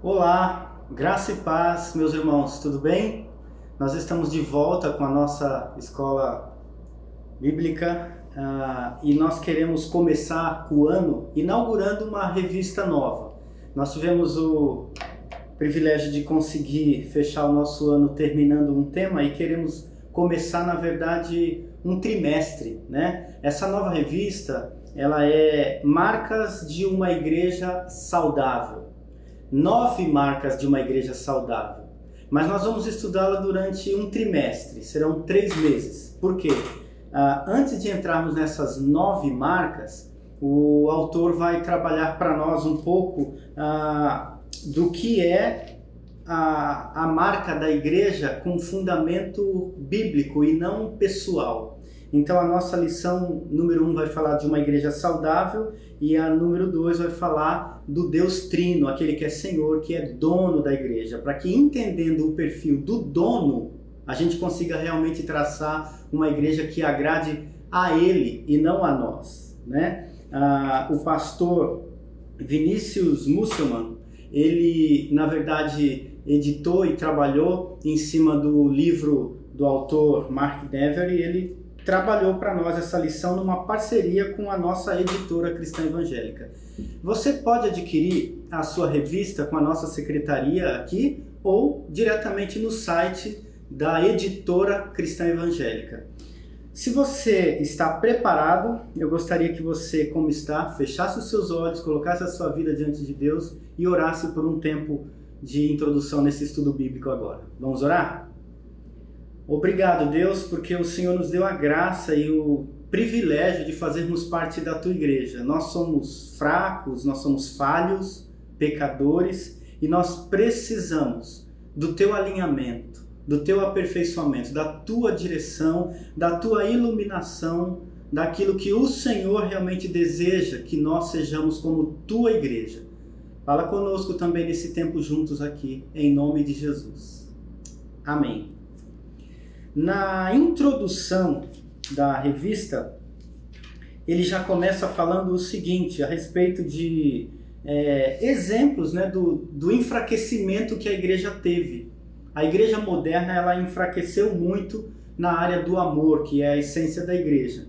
Olá, graça e paz, meus irmãos, tudo bem? Nós estamos de volta com a nossa escola bíblica e nós queremos começar o ano inaugurando uma revista nova. Nós tivemos o privilégio de conseguir fechar o nosso ano terminando um tema e queremos começar, na verdade, um trimestre, né? Essa nova revista, ela é Marcas de uma Igreja Saudável. 9 marcas de uma igreja saudável. Mas nós vamos estudá-la durante um trimestre, serão 3 meses. Por quê? Antes de entrarmos nessas 9 marcas, o autor vai trabalhar para nós um pouco do que é a marca da igreja com fundamento bíblico e não pessoal. Então a nossa lição número 1 vai falar de uma igreja saudável e a número 2 vai falar do Deus Trino, aquele que é Senhor, que é dono da igreja, para que entendendo o perfil do dono, a gente consiga realmente traçar uma igreja que agrade a Ele e não a nós, né? O pastor Vinícius Musselman, ele na verdade editou e trabalhou em cima do livro do autor Mark Dever e ele trabalhou para nós essa lição numa parceria com a nossa editora Cristã Evangélica. Você pode adquirir a sua revista com a nossa secretaria aqui ou diretamente no site da editora Cristã Evangélica. Se você está preparado, eu gostaria que você, como está, fechasse os seus olhos, colocasse a sua vida diante de Deus e orasse por um tempo de introdução nesse estudo bíblico agora. Vamos orar? Obrigado, Deus, porque o Senhor nos deu a graça e o privilégio de fazermos parte da Tua igreja. Nós somos fracos, nós somos falhos, pecadores e nós precisamos do Teu alinhamento, do Teu aperfeiçoamento, da Tua direção, da Tua iluminação, daquilo que o Senhor realmente deseja que nós sejamos como Tua igreja. Fala conosco também nesse tempo juntos aqui, em nome de Jesus. Amém. Na introdução da revista, ele já começa falando o seguinte, a respeito de exemplos, né, do enfraquecimento que a igreja teve. A igreja moderna, ela enfraqueceu muito na área do amor, que é a essência da igreja.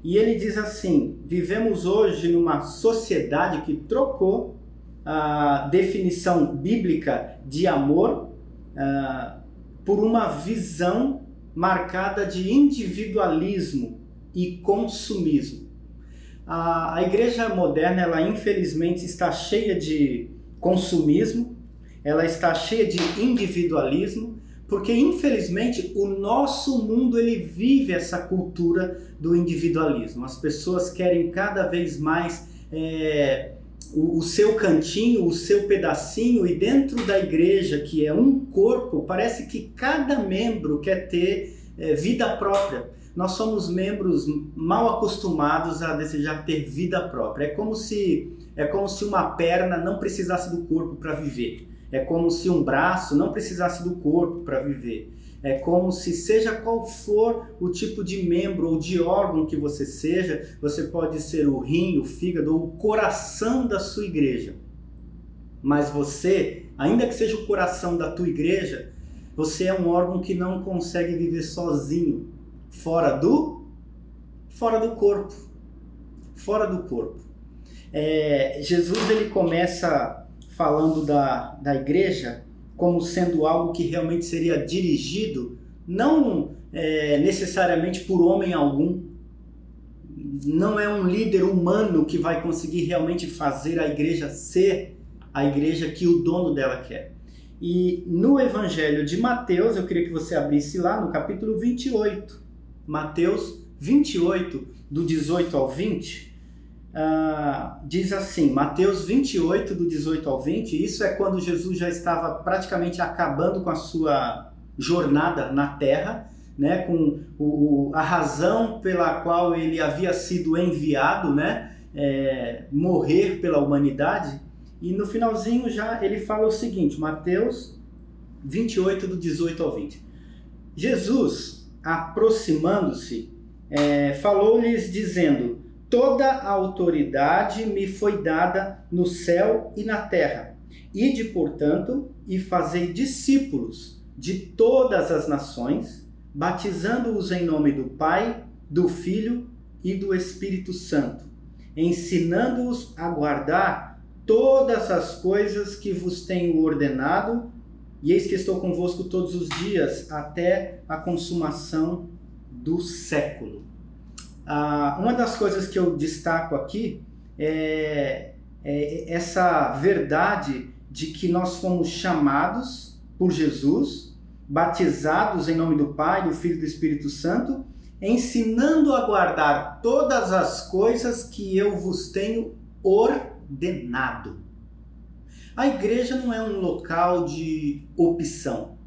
E ele diz assim: vivemos hoje numa sociedade que trocou a definição bíblica de amor por uma visão marcada de individualismo e consumismo. A igreja moderna, ela infelizmente está cheia de consumismo, ela está cheia de individualismo, porque infelizmente o nosso mundo ele vive essa cultura do individualismo. As pessoas querem cada vez mais o seu cantinho, o seu pedacinho, e dentro da igreja, que é um corpo, parece que cada membro quer ter vida própria. Nós somos membros mal acostumados a desejar ter vida própria. É como se uma perna não precisasse do corpo para viver. É como se um braço não precisasse do corpo para viver. É como se, seja qual for o tipo de membro ou de órgão que você seja, você pode ser o rim, o fígado ou o coração da sua igreja. Mas você, ainda que seja o coração da tua igreja, você é um órgão que não consegue viver sozinho, fora do corpo. Fora do corpo. Jesus ele começa falando da igreja como sendo algo que realmente seria dirigido, não necessariamente por homem algum. Não é um líder humano que vai conseguir realmente fazer a igreja ser a igreja que o dono dela quer. E no Evangelho de Mateus, eu queria que você abrisse lá no capítulo 28. Mateus 28, do 18 ao 20. Diz assim, Mateus 28, do 18 ao 20, isso é quando Jesus já estava praticamente acabando com a sua jornada na terra, né, com a razão pela qual ele havia sido enviado, né, morrer pela humanidade. E no finalzinho já ele fala o seguinte, Mateus 28, do 18 ao 20. Jesus, aproximando-se, falou-lhes dizendo: toda a autoridade me foi dada no céu e na terra. Ide, portanto, e fazei discípulos de todas as nações, batizando-os em nome do Pai, do Filho e do Espírito Santo, ensinando-os a guardar todas as coisas que vos tenho ordenado, e eis que estou convosco todos os dias, até a consumação do século. Uma das coisas que eu destaco aqui é essa verdade de que nós fomos chamados por Jesus, batizados em nome do Pai, do Filho e do Espírito Santo, ensinando a guardar todas as coisas que eu vos tenho ordenado. A igreja não é um local de opção,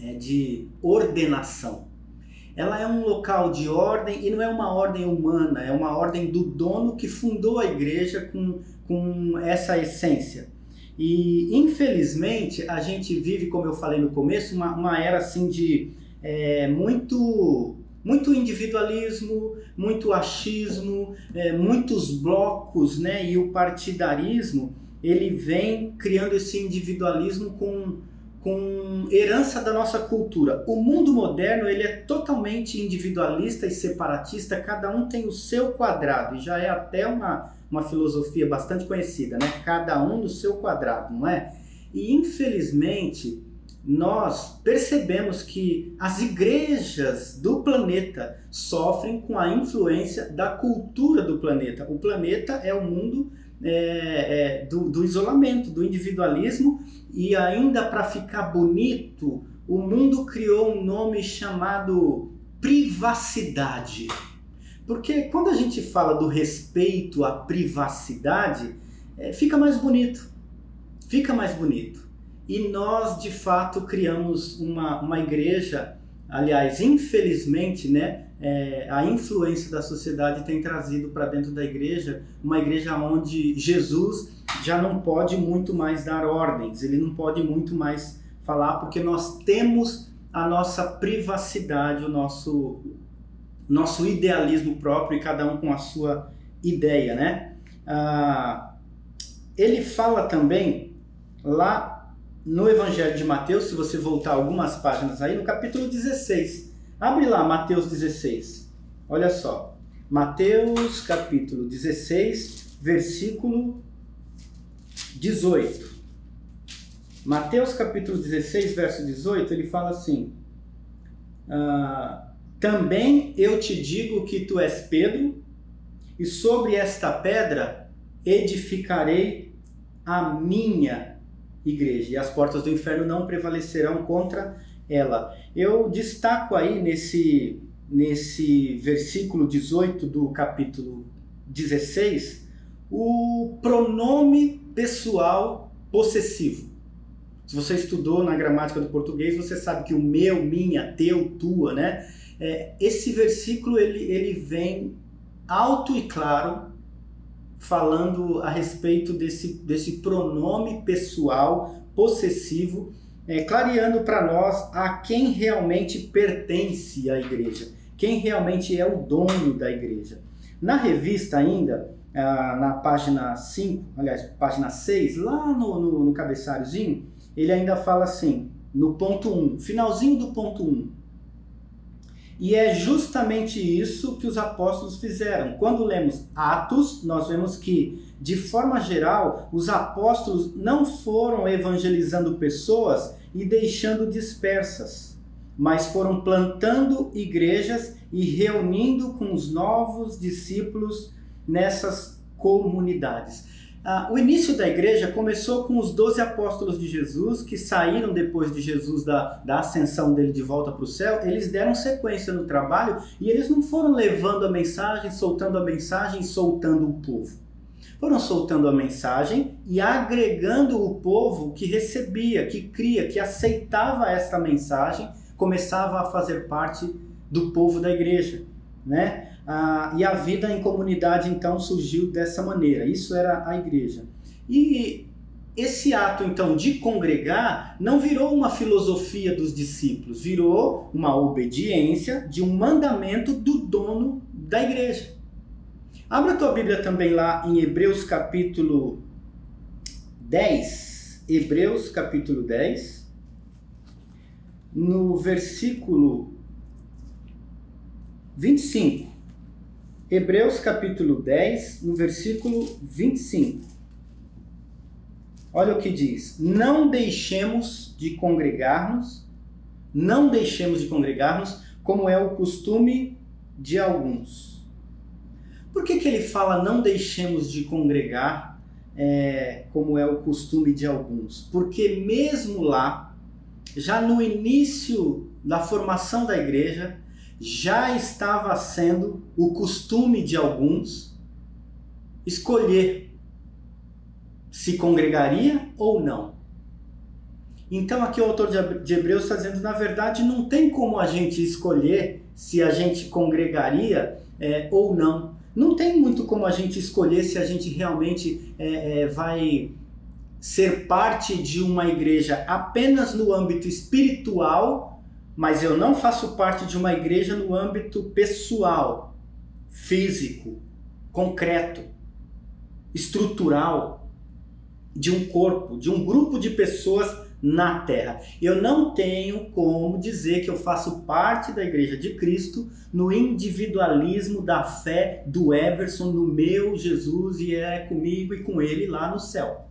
é de ordenação. Ela é um local de ordem e não é uma ordem humana, é uma ordem do dono que fundou a igreja com essa essência. E infelizmente a gente vive, como eu falei no começo, uma era assim de muito individualismo, muito achismo, muitos blocos, né? E o partidarismo, ele vem criando esse individualismo com herança da nossa cultura. O mundo moderno, ele é totalmente individualista e separatista, cada um tem o seu quadrado, e já é até uma filosofia bastante conhecida, né? Cada um no seu quadrado, não é? E infelizmente nós percebemos que as igrejas do planeta sofrem com a influência da cultura do planeta. O planeta é o mundo do isolamento, do individualismo, e ainda para ficar bonito, o mundo criou um nome chamado privacidade. Porque quando a gente fala do respeito à privacidade, fica mais bonito. Fica mais bonito. E nós, de fato, criamos uma igreja, aliás, infelizmente, né, a influência da sociedade tem trazido para dentro da igreja uma igreja onde Jesus já não pode muito mais dar ordens, ele não pode muito mais falar, porque nós temos a nossa privacidade, o nosso idealismo próprio, e cada um com a sua ideia, né? Ele fala também lá no Evangelho de Mateus, se você voltar algumas páginas aí, no capítulo 16. Abre lá, Mateus 16. Olha só. Mateus, capítulo 16, versículo 18. Mateus, capítulo 16, verso 18, ele fala assim: também eu te digo que tu és Pedro, e sobre esta pedra edificarei a minha igreja, e as portas do inferno não prevalecerão contra ela. Eu destaco aí nesse versículo 18 do capítulo 16 o pronome pessoal possessivo. Se você estudou na gramática do português, você sabe que o meu, minha, teu, tua, né? Esse versículo ele vem alto e claro falando a respeito desse pronome pessoal possessivo, clareando para nós a quem realmente pertence à igreja, quem realmente é o dono da igreja. Na revista ainda, na página 5, aliás, página 6, lá no cabeçalhozinho, ele ainda fala assim, no ponto 1, finalzinho do ponto 1. E é justamente isso que os apóstolos fizeram. Quando lemos Atos, nós vemos que, de forma geral, os apóstolos não foram evangelizando pessoas e deixando dispersas, mas foram plantando igrejas e reunindo com os novos discípulos nessas comunidades. O início da igreja começou com os 12 apóstolos de Jesus, que saíram depois de Jesus da ascensão dele de volta para o céu. Eles deram sequência no trabalho e eles não foram levando a mensagem, soltando o povo. Foram soltando a mensagem e agregando o povo que recebia, que cria, que aceitava esta mensagem, começava a fazer parte do povo da igreja, né? E a vida em comunidade então surgiu dessa maneira. Isso era a igreja. E esse ato então de congregar não virou uma filosofia dos discípulos, virou uma obediência de um mandamento do dono da igreja. Abra a tua Bíblia também lá em Hebreus capítulo 10. Hebreus capítulo 10, no versículo 25. Hebreus capítulo 10, no versículo 25. Olha o que diz: não deixemos de congregar-nos, como é o costume de alguns. Por que ele fala não deixemos de congregar, como é o costume de alguns? Porque mesmo lá, já no início da formação da igreja, já estava sendo o costume de alguns escolher se congregaria ou não. Então aqui o autor de Hebreus está dizendo, na verdade, não tem como a gente escolher se a gente congregaria ou não. Não tem muito como a gente escolher se a gente realmente vai ser parte de uma igreja apenas no âmbito espiritual, mas eu não faço parte de uma igreja no âmbito pessoal, físico, concreto, estrutural, de um corpo, de um grupo de pessoas na Terra. Eu não tenho como dizer que eu faço parte da Igreja de Cristo no individualismo da fé do Everson, no meu Jesus, e é comigo e com ele lá no céu.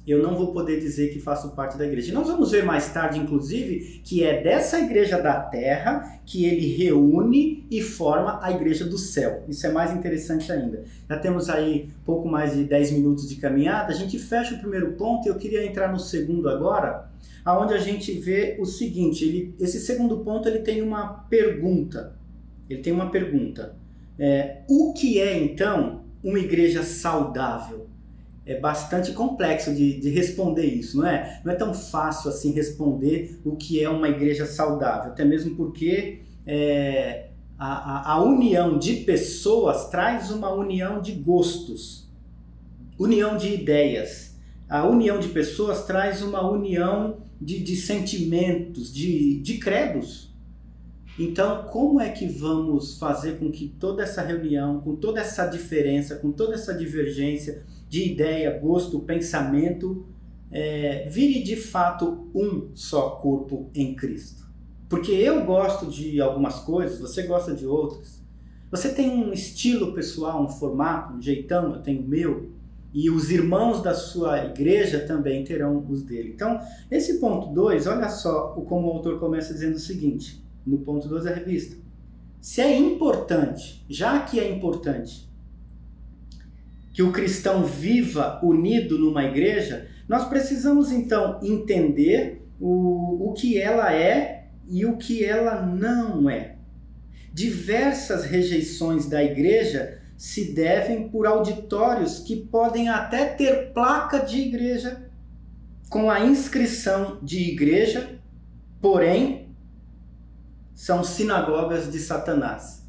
Eu não vou poder dizer que faço parte da igreja. Nós vamos ver mais tarde, inclusive, que é dessa igreja da terra que ele reúne e forma a igreja do céu. Isso é mais interessante ainda. Já temos aí pouco mais de 10 minutos de caminhada. A gente fecha o primeiro ponto e eu queria entrar no segundo agora, onde a gente vê o seguinte. Esse segundo ponto ele tem uma pergunta. O que é, então, uma igreja saudável? É bastante complexo de responder isso, não é? Não é tão fácil assim responder o que é uma igreja saudável, até mesmo porque a união de pessoas traz uma união de gostos, união de ideias. A união de pessoas traz uma união de sentimentos, de credos. Então, como é que vamos fazer com que toda essa reunião, com toda essa diferença, com toda essa divergência de ideia, gosto, pensamento, vire de fato um só corpo em Cristo? Porque eu gosto de algumas coisas, você gosta de outras. Você tem um estilo pessoal, um formato, um jeitão, eu tenho o meu, e os irmãos da sua igreja também terão os dele. Então, esse ponto 2, olha só como o autor começa dizendo o seguinte, no ponto 2 da revista. Se é importante, já que é importante, que o cristão viva unido numa igreja, nós precisamos então entender o que ela é e o que ela não é. Diversas rejeições da igreja se devem por auditórios que podem até ter placa de igreja, com a inscrição de igreja, porém são sinagogas de Satanás.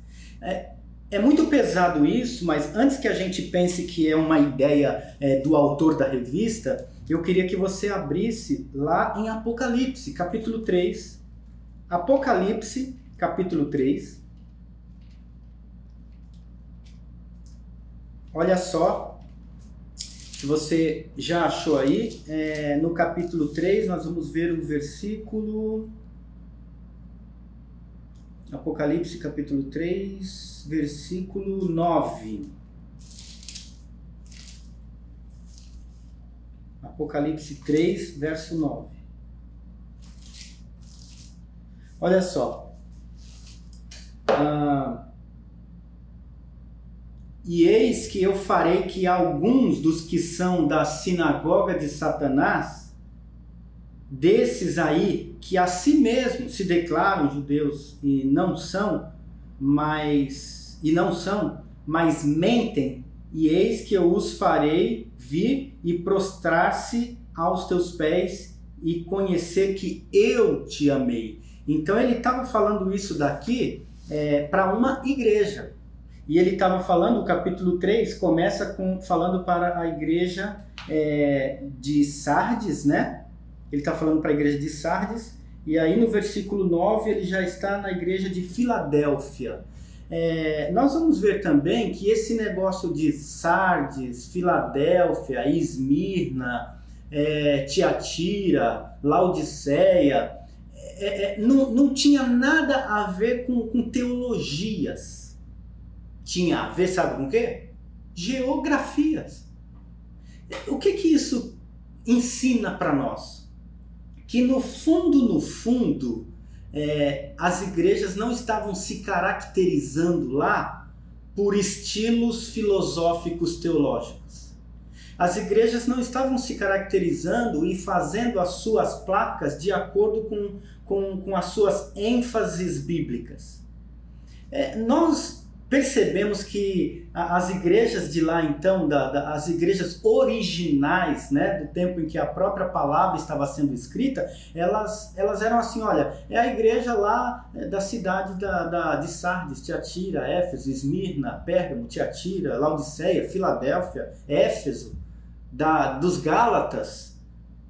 É muito pesado isso, mas antes que a gente pense que é uma ideia do autor da revista, eu queria que você abrisse lá em Apocalipse, capítulo 3. Apocalipse, capítulo 3. Olha só, se você já achou aí, no capítulo 3 nós vamos ver o versículo... Apocalipse capítulo 3, versículo 9. Apocalipse 3, verso 9. Olha só. E eis que eu farei que alguns dos que são da sinagoga de Satanás, desses aí que a si mesmos se declaram judeus e não são, mas mentem, e eis que eu os farei vir e prostrar-se aos teus pés e conhecer que eu te amei. Então ele estava falando isso daqui para uma igreja. E ele estava falando, o capítulo 3 começa falando para a igreja de Sardes, né? Ele está falando para a igreja de Sardes, e aí no versículo 9 ele já está na igreja de Filadélfia. Nós vamos ver também que esse negócio de Sardes, Filadélfia, Esmirna, Tiatira, Laodiceia, não tinha nada a ver com teologias. Tinha a ver, sabe com o quê? Geografias. O que isso ensina para nós? Que no fundo, as igrejas não estavam se caracterizando lá por estilos filosóficos teológicos. As igrejas não estavam se caracterizando e fazendo as suas placas de acordo com as suas ênfases bíblicas. Nós percebemos que as igrejas de lá, então, as igrejas originais, né, do tempo em que a própria palavra estava sendo escrita, elas eram assim, olha, é a igreja lá da cidade de Sardes, Tiatira, Éfeso, Esmirna, Pérgamo, Tiatira, Laodiceia, Filadélfia, Éfeso, dos Gálatas,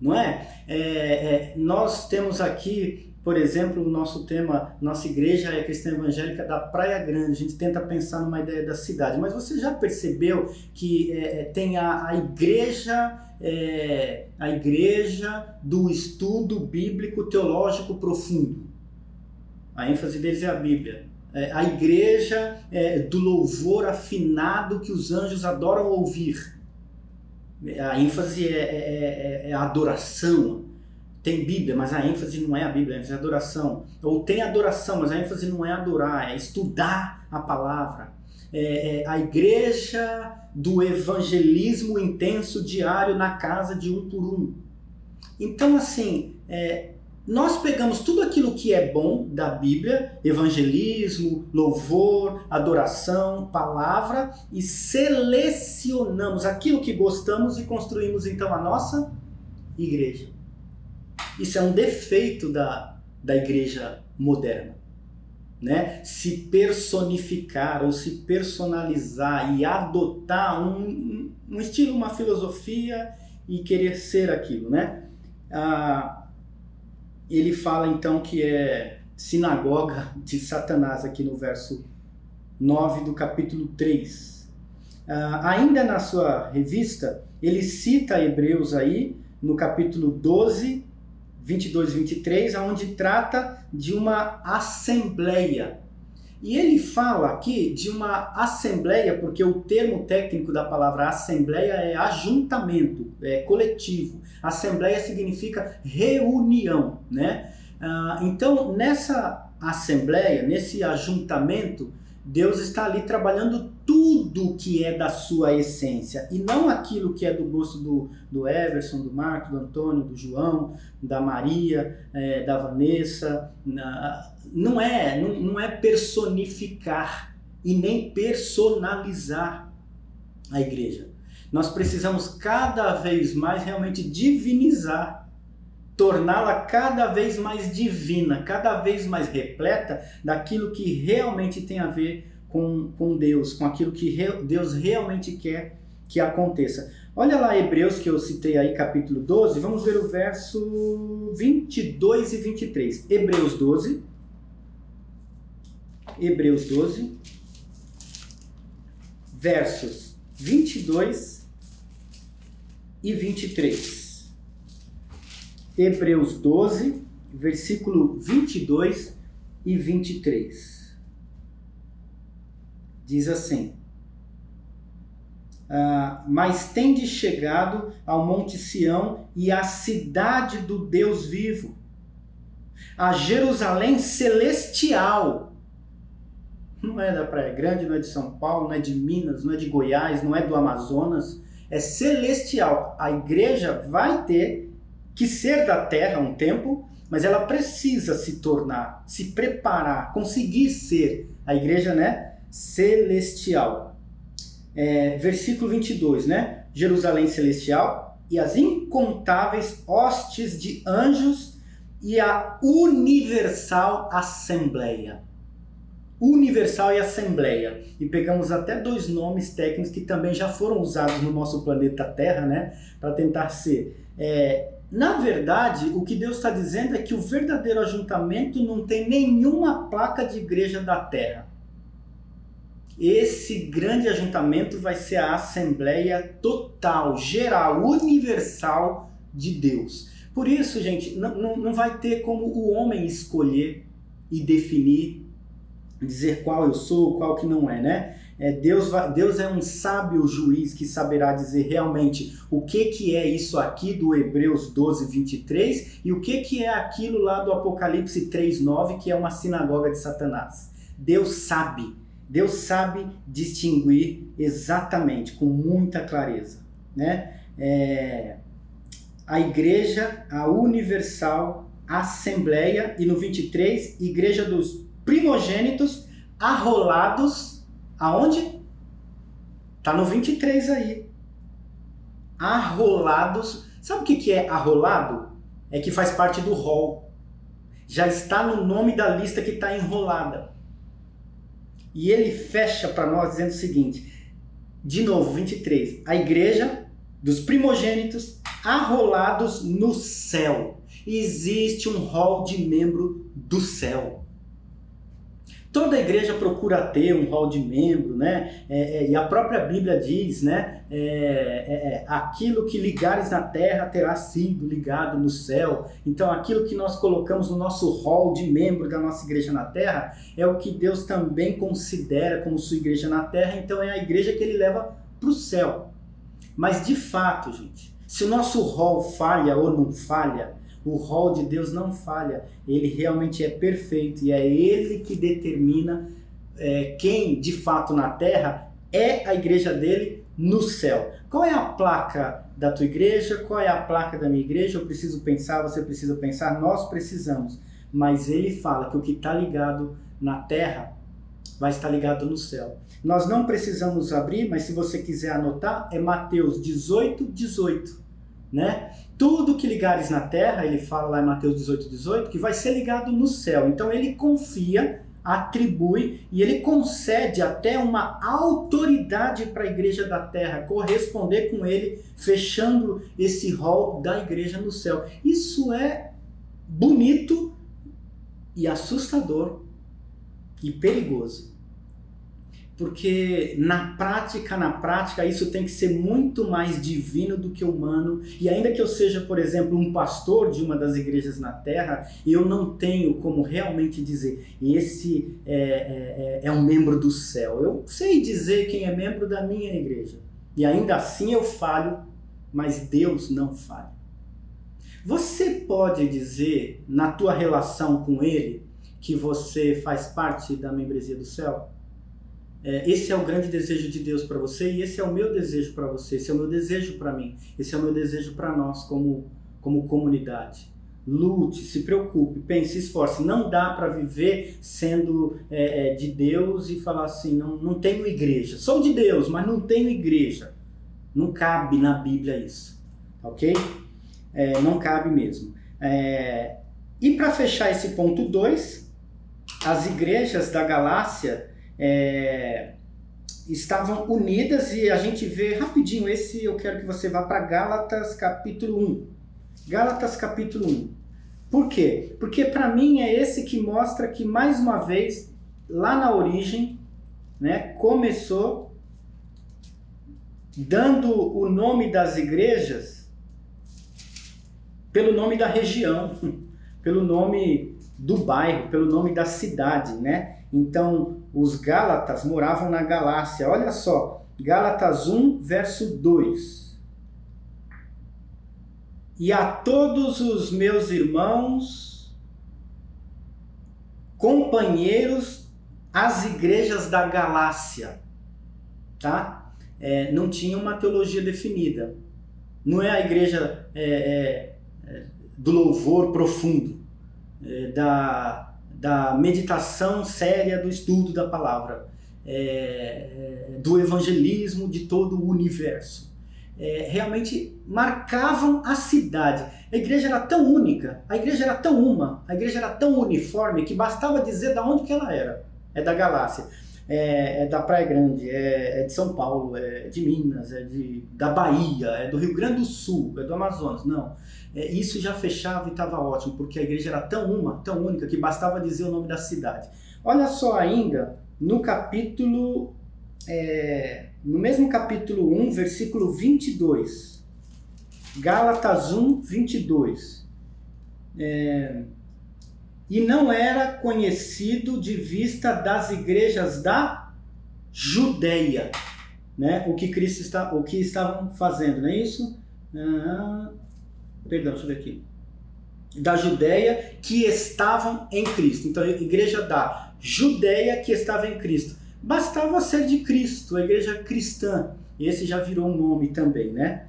não é? Nós temos aqui, por exemplo, o nosso tema, nossa igreja é cristã evangélica da Praia Grande. A gente tenta pensar numa ideia da cidade. Mas você já percebeu que tem a igreja do estudo bíblico teológico profundo? A ênfase deles é a Bíblia. A igreja do louvor afinado que os anjos adoram ouvir. A ênfase é a adoração. Tem Bíblia, mas a ênfase não é a Bíblia, a ênfase é a adoração. Ou tem adoração, mas a ênfase não é adorar, é estudar a palavra. A igreja do evangelismo intenso diário na casa de um por um. Então, assim, nós pegamos tudo aquilo que é bom da Bíblia, evangelismo, louvor, adoração, palavra, e selecionamos aquilo que gostamos e construímos então a nossa igreja. Isso é um defeito da igreja moderna, né? Se personificar ou se personalizar e adotar um estilo, uma filosofia e querer ser aquilo, né? Ele fala então que é sinagoga de Satanás aqui no verso 9 do capítulo 3. Ainda na sua revista, ele cita Hebreus aí no capítulo 12, 22 e 23, onde trata de uma assembleia. E ele fala aqui de uma assembleia, porque o termo técnico da palavra assembleia é ajuntamento, é coletivo. Assembleia significa reunião, né? Então, nessa assembleia, nesse ajuntamento, Deus está ali trabalhando tudo que é da sua essência e não aquilo que é do gosto do Everson, do Marco, do Antônio, do João, da Maria, da Vanessa. Não é personificar e nem personalizar a igreja. Nós precisamos cada vez mais realmente divinizar, torná-la cada vez mais divina, cada vez mais repleta daquilo que realmente tem a ver com Deus, com aquilo que Deus realmente quer que aconteça. Olha lá Hebreus, que eu citei aí, capítulo 12, vamos ver o verso 22 e 23. Hebreus 12, versos 22 e 23. Hebreus 12, versículo 22 e 23. Diz assim: mas tendes chegado ao Monte Sião e à cidade do Deus vivo, a Jerusalém celestial. Não é da Praia Grande, não é de São Paulo, não é de Minas, não é de Goiás, não é do Amazonas, é celestial. A igreja vai ter que ser da terra um tempo, mas ela precisa se tornar, se preparar, conseguir ser a igreja, né, celestial. Versículo 22, né? Jerusalém celestial e as incontáveis hostes de anjos e a universal assembleia. Universal e assembleia. E pegamos até dois nomes técnicos que também já foram usados no nosso planeta Terra, né? Para tentar ser. Na verdade, o que Deus está dizendo é que o verdadeiro ajuntamento não tem nenhuma placa de igreja da Terra. Esse grande ajuntamento vai ser a assembleia total, geral, universal de Deus. Por isso, gente, não vai ter como o homem escolher e definir, dizer qual eu sou, qual que não é, né? Deus é um sábio juiz que saberá dizer realmente o que é isso aqui do Hebreus 12, 23 e o que é aquilo lá do Apocalipse 3, 9, que é uma sinagoga de Satanás. Deus sabe distinguir exatamente, com muita clareza, né? A igreja, a universal, a assembleia, e no 23, igreja dos primogênitos arrolados, aonde? Tá no 23 aí. Arrolados. Sabe o que é arrolado? É que faz parte do rol. Já está no nome da lista que está enrolada. E ele fecha para nós dizendo o seguinte, de novo, 23. A igreja dos primogênitos arrolados no céu. Existe um rol de membro do céu. Toda igreja procura ter um hall de membro, né? E a própria Bíblia diz, né? Aquilo que ligares na terra terá sido ligado no céu. Então, aquilo que nós colocamos no nosso hall de membro da nossa igreja na terra é o que Deus também considera como sua igreja na terra. Então, é a igreja que ele leva para o céu. Mas, de fato, gente, se o nosso hall falha ou não falha, o rol de Deus não falha, ele realmente é perfeito e é ele que determina quem de fato na terra é a igreja dele no céu. Qual é a placa da tua igreja? Qual é a placa da minha igreja? Eu preciso pensar, você precisa pensar, nós precisamos. Mas ele fala que o que está ligado na terra vai estar ligado no céu. Nós não precisamos abrir, mas se você quiser anotar, é Mateus 18, 18. Né? Tudo que ligares na terra, ele fala lá em Mateus 18, 18, que vai ser ligado no céu. Então ele confia, atribui e ele concede até uma autoridade para a igreja da terra corresponder com ele, fechando esse rol da igreja no céu. Isso é bonito e assustador e perigoso. Porque na prática, isso tem que ser muito mais divino do que humano. E ainda que eu seja, por exemplo, um pastor de uma das igrejas na terra, eu não tenho como realmente dizer, esse é um membro do céu. Eu sei dizer quem é membro da minha igreja. E ainda assim eu falho, mas Deus não falha. Você pode dizer, na tua relação com Ele, que você faz parte da membresia do céu? Esse é o grande desejo de Deus para você e esse é o meu desejo para você, esse é o meu desejo para mim, esse é o meu desejo para nós como comunidade. Lute, se preocupe, pense, esforce. Não dá para viver sendo de Deus e falar assim, não tenho igreja. Sou de Deus, mas não tenho igreja. Não cabe na Bíblia isso, ok? Não cabe mesmo. E para fechar esse ponto 2, as igrejas da Galácia estavam unidas e a gente vê rapidinho eu quero que você vá para Gálatas capítulo 1. Gálatas capítulo 1. Por quê? Porque para mim é esse que mostra que mais uma vez, lá na origem, né, começou dando o nome das igrejas pelo nome da região, pelo nome do bairro, pelo nome da cidade, né? Então, os Gálatas moravam na Galácia. Olha só, Gálatas 1, verso 2. E a todos os meus irmãos, companheiros, as igrejas da Galácia, tá? Não tinha uma teologia definida. Não é a igreja do louvor profundo, da meditação séria do estudo da palavra, do evangelismo de todo o universo. Realmente marcavam a cidade. A igreja era tão única, a igreja era tão a igreja era tão uniforme que bastava dizer de onde que ela era. É da Galácia, é da Praia Grande, é de São Paulo, é de Minas, da Bahia, é do Rio Grande do Sul, é do Amazonas. Não. Isso já fechava e estava ótimo, porque a igreja era tão única, que bastava dizer o nome da cidade. Olha só ainda, no mesmo capítulo 1, versículo 22. Gálatas 1, 22. E não era conhecido de vista das igrejas da Judeia, né? O que estavam fazendo, não é isso? Perdão, deixa eu ver aqui. Da Judeia que estavam em Cristo. Então, a igreja da Judeia que estava em Cristo. Bastava ser de Cristo, a igreja cristã. Esse já virou um nome também, né?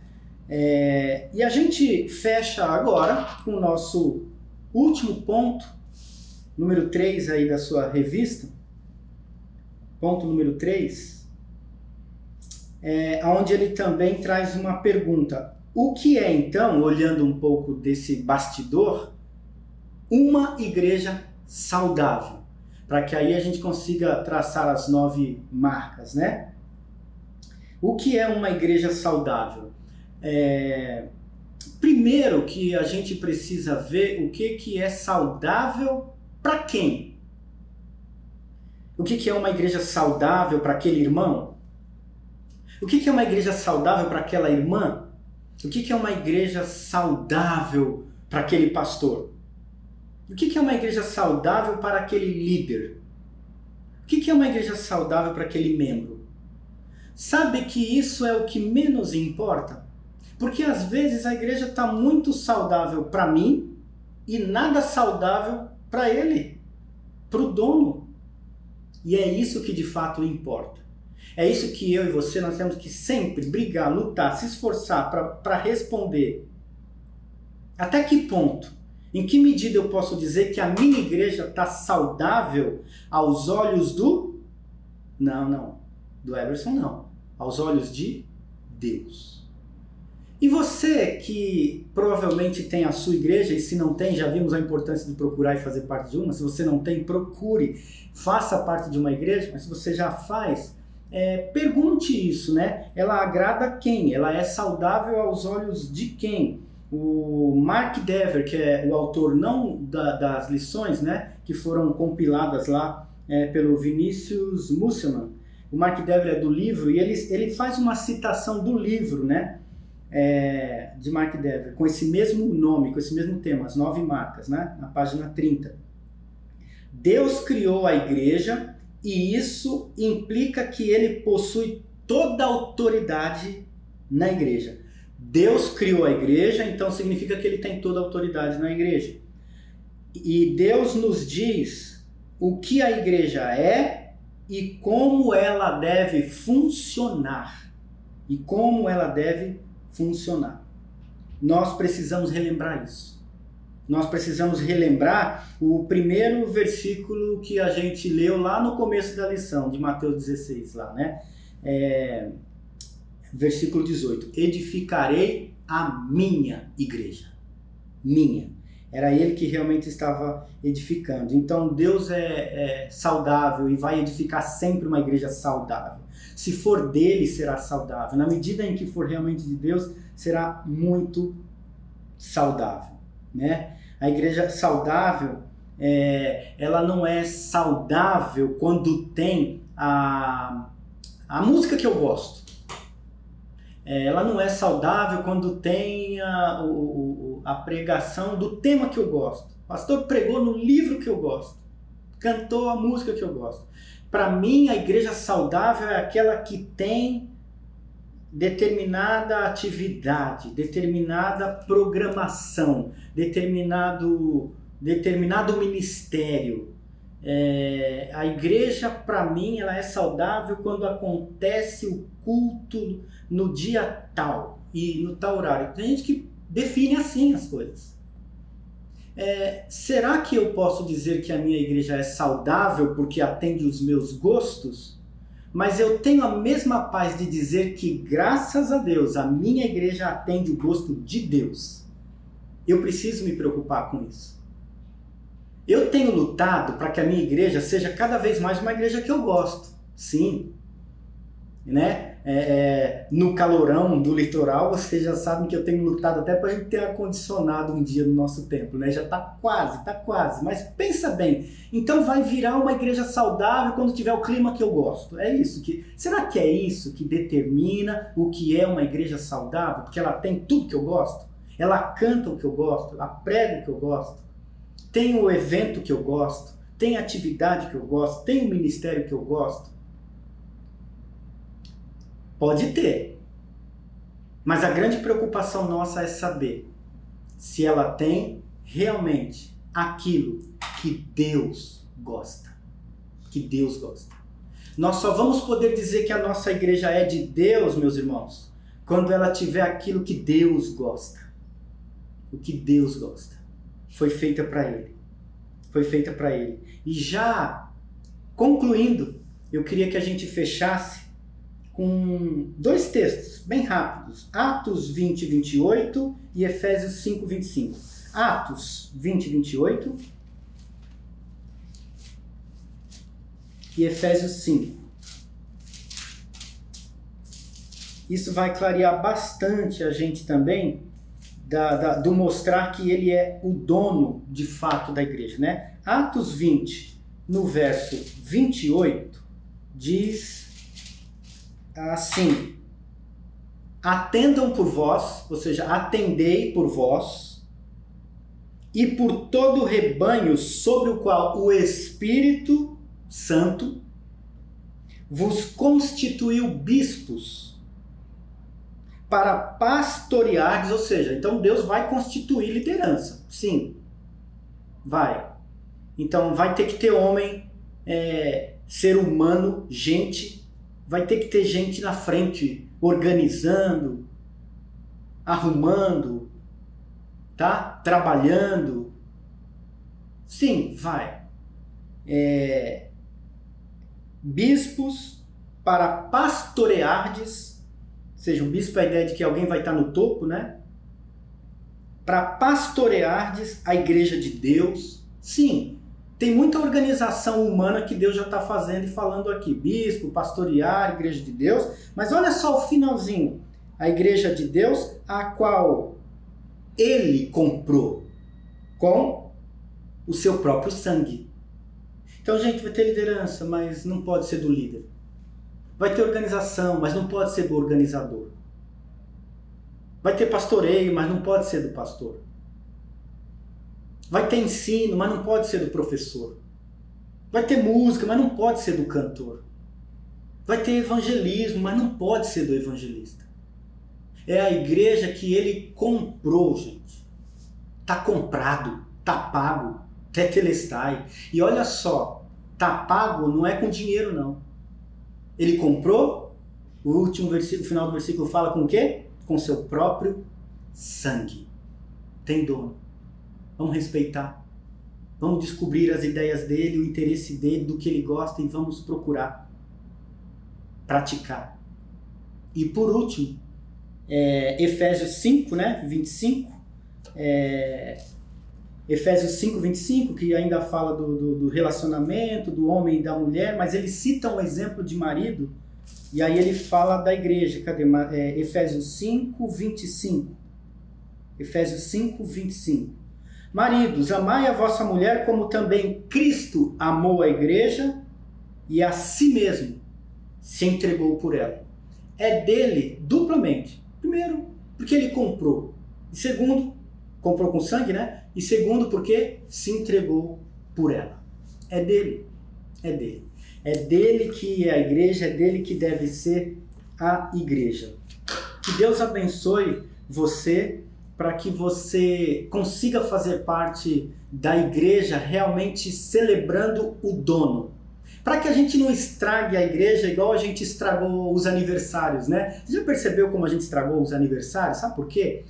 E a gente fecha agora com o nosso último ponto, número 3 aí da sua revista. Ponto número 3, onde ele também traz uma pergunta. O que é, então, olhando um pouco desse bastidor, uma igreja saudável? Para que aí a gente consiga traçar as 9 marcas, né? O que é uma igreja saudável? Primeiro que a gente precisa ver o que é saudável para quem? O que é uma igreja saudável para aquele irmão? O que é uma igreja saudável para aquela irmã? O que é uma igreja saudável para aquele pastor? O que é uma igreja saudável para aquele líder? O que é uma igreja saudável para aquele membro? Sabe que isso é o que menos importa? Porque às vezes a igreja está muito saudável para mim e nada saudável para ele, para o dono. E é isso que de fato importa. É isso que eu e você, nós temos que sempre brigar, lutar, se esforçar para responder. Até que ponto? Em que medida eu posso dizer que a minha igreja está saudável aos olhos do... Não. Do Everson não. Aos olhos de Deus. E você que provavelmente tem a sua igreja, e se não tem, já vimos a importância de procurar e fazer parte de uma. Se você não tem, procure, faça parte de uma igreja. Mas se você já faz... pergunte isso, né? Ela agrada quem? Ela é saudável aos olhos de quem? O Mark Dever, que é o autor não das lições, né? Que foram compiladas lá pelo Vinícius Musselman. O Mark Dever é do livro e ele faz uma citação do livro, né? De Mark Dever, com esse mesmo nome, com esse mesmo tema, as 9 marcas, né? Na página 30. Deus criou a igreja e isso implica que ele possui toda a autoridade na igreja. Deus criou a igreja, então significa que ele tem toda a autoridade na igreja. E Deus nos diz o que a igreja é e como ela deve funcionar. E como ela deve funcionar. Nós precisamos relembrar isso. Nós precisamos relembrar o primeiro versículo que a gente leu lá no começo da lição, de Mateus 16, lá, né? Versículo 18. Edificarei a minha igreja. Minha. Era ele que realmente estava edificando. Então Deus é saudável e vai edificar sempre uma igreja saudável. Se for dele, será saudável. Na medida em que for realmente de Deus, será muito saudável, né? A igreja saudável, ela não é saudável quando tem a música que eu gosto. Ela não é saudável quando tem a pregação do tema que eu gosto. O pastor pregou no livro que eu gosto. Cantou a música que eu gosto. Para mim, a igreja saudável é aquela que tem determinada atividade, determinada programação, determinado ministério. A igreja, para mim, ela é saudável quando acontece o culto no dia tal e no tal horário. Tem gente que define assim as coisas. Será que eu posso dizer que a minha igreja é saudável porque atende os meus gostos? Mas eu tenho a mesma paz de dizer que, graças a Deus, a minha igreja atende o gosto de Deus. Eu preciso me preocupar com isso. Eu tenho lutado para que a minha igreja seja cada vez mais uma igreja que eu gosto. Sim. Né? no calorão do litoral, vocês já sabem que eu tenho lutado até para a gente ter ar-condicionado um dia no nosso templo, né? Já está quase, mas pensa bem, então vai virar uma igreja saudável quando tiver o clima que eu gosto, será que é isso que determina o que é uma igreja saudável? Porque ela tem tudo que eu gosto, ela canta o que eu gosto, ela prega o que eu gosto, tem o evento que eu gosto, tem a atividade que eu gosto, tem o ministério que eu gosto. Pode ter, mas a grande preocupação nossa é saber se ela tem realmente aquilo que Deus gosta. Que Deus gosta. Nós só vamos poder dizer que a nossa igreja é de Deus, meus irmãos, quando ela tiver aquilo que Deus gosta. O que Deus gosta. Foi feita para Ele. Foi feita para Ele. E já concluindo, eu queria que a gente fechasse com dois textos bem rápidos, Atos 20, 28 e Efésios 5, 25. Atos 20, 28 e Efésios 5. Isso vai clarear bastante a gente também do mostrar que ele é o dono de fato da igreja, né? Atos 20, no verso 28, diz assim: atendam por vós, ou seja, atendei por vós, e por todo o rebanho sobre o qual o Espírito Santo vos constituiu bispos para pastoreardes, ou seja, então Deus vai constituir liderança, sim, vai. Então vai ter que ter homem, ser humano, gente. Vai ter que ter gente na frente, organizando, arrumando, tá? Trabalhando. Sim, vai. Bispos para pastoreardes, ou seja, um bispo é a ideia de que alguém vai estar no topo, né? Para pastoreardes a igreja de Deus. Sim. Tem muita organização humana que Deus já está fazendo e falando aqui. Bispo, pastorear, igreja de Deus. Mas olha só o finalzinho. A igreja de Deus, a qual Ele comprou com o seu próprio sangue. Então, gente, vai ter liderança, mas não pode ser do líder. Vai ter organização, mas não pode ser do organizador. Vai ter pastoreio, mas não pode ser do pastor. Vai ter ensino, mas não pode ser do professor. Vai ter música, mas não pode ser do cantor. Vai ter evangelismo, mas não pode ser do evangelista. É a igreja que ele comprou, gente. Tá comprado, tá pago, tetelestai. E olha só, tá pago não é com dinheiro, não. Ele comprou, o último versículo, o final do versículo fala com o quê? Com seu próprio sangue. Tem dono. Vamos respeitar. Vamos descobrir as ideias dele, o interesse dele, do que ele gosta e vamos procurar praticar. E por último, Efésios 5, né, 25. Efésios 5, 25, que ainda fala do relacionamento, do homem e da mulher, mas ele cita um exemplo de marido, e aí ele fala da igreja. Cadê? Efésios 5, 25. Efésios 5, 25. Maridos, amai a vossa mulher como também Cristo amou a igreja e a si mesmo se entregou por ela. É dele duplamente. Primeiro, porque ele comprou. E segundo, comprou com sangue, né? E segundo, porque se entregou por ela. É dele. É dele. É dele que é a igreja, é dele que deve ser a igreja. Que Deus abençoe você, para que você consiga fazer parte da igreja realmente celebrando o dono. Para que a gente não estrague a igreja igual a gente estragou os aniversários, né? Você já percebeu como a gente estragou os aniversários? Sabe por quê?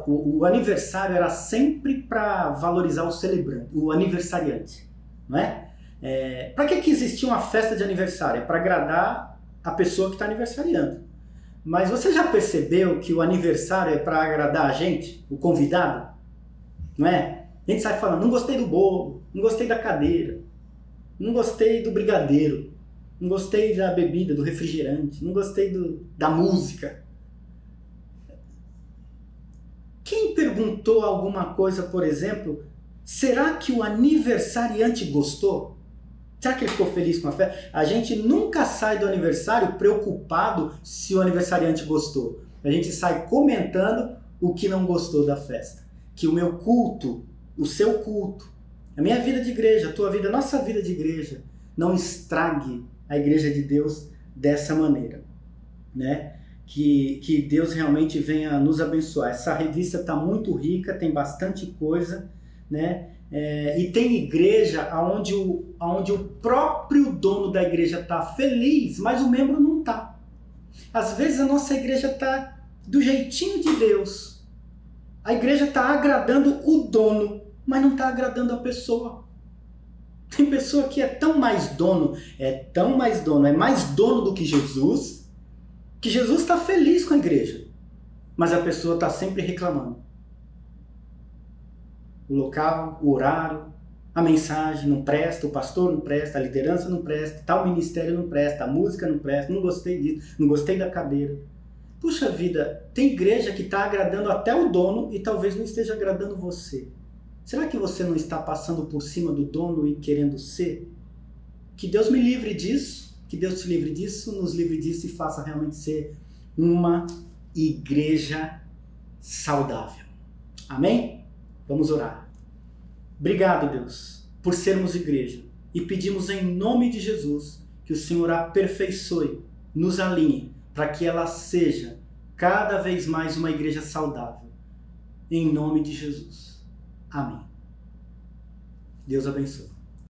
O aniversário era sempre para valorizar o celebrante, o aniversariante, não é? Para que existia uma festa de aniversário? É para agradar a pessoa que está aniversariando. Mas você já percebeu que o aniversário é para agradar a gente, o convidado? Não é? A gente sai falando, não gostei do bolo, não gostei da cadeira, não gostei do brigadeiro. não gostei da bebida, do refrigerante, não gostei da música. Quem perguntou alguma coisa, por exemplo, será que o aniversariante gostou? Será que ele ficou feliz com a festa? A gente nunca sai do aniversário preocupado se o aniversariante gostou. A gente sai comentando o que não gostou da festa. Que o meu culto, o seu culto, a minha vida de igreja, a tua vida, a nossa vida de igreja, não estrague a igreja de Deus dessa maneira, né? Que Deus realmente venha nos abençoar. Essa revista está muito rica, tem bastante coisa, né? E tem igreja onde o próprio dono da igreja está feliz, mas o membro não está. Às vezes a nossa igreja está do jeitinho de Deus. A igreja está agradando o dono, mas não está agradando a pessoa. Tem pessoa que é mais dono do que Jesus está feliz com a igreja, mas a pessoa está sempre reclamando. O local, o horário, a mensagem não presta, o pastor não presta, a liderança não presta, tal ministério não presta, a música não presta, não gostei disso, não gostei da cadeira. Puxa vida, tem igreja que está agradando até o dono e talvez não esteja agradando você. Será que você não está passando por cima do dono e querendo ser? Que Deus me livre disso, que Deus te livre disso, nos livre disso e faça realmente ser uma igreja saudável. Amém? Vamos orar. Obrigado, Deus, por sermos igreja. E pedimos em nome de Jesus que o Senhor aperfeiçoe, nos alinhe, para que ela seja cada vez mais uma igreja saudável. Em nome de Jesus. Amém. Deus abençoe.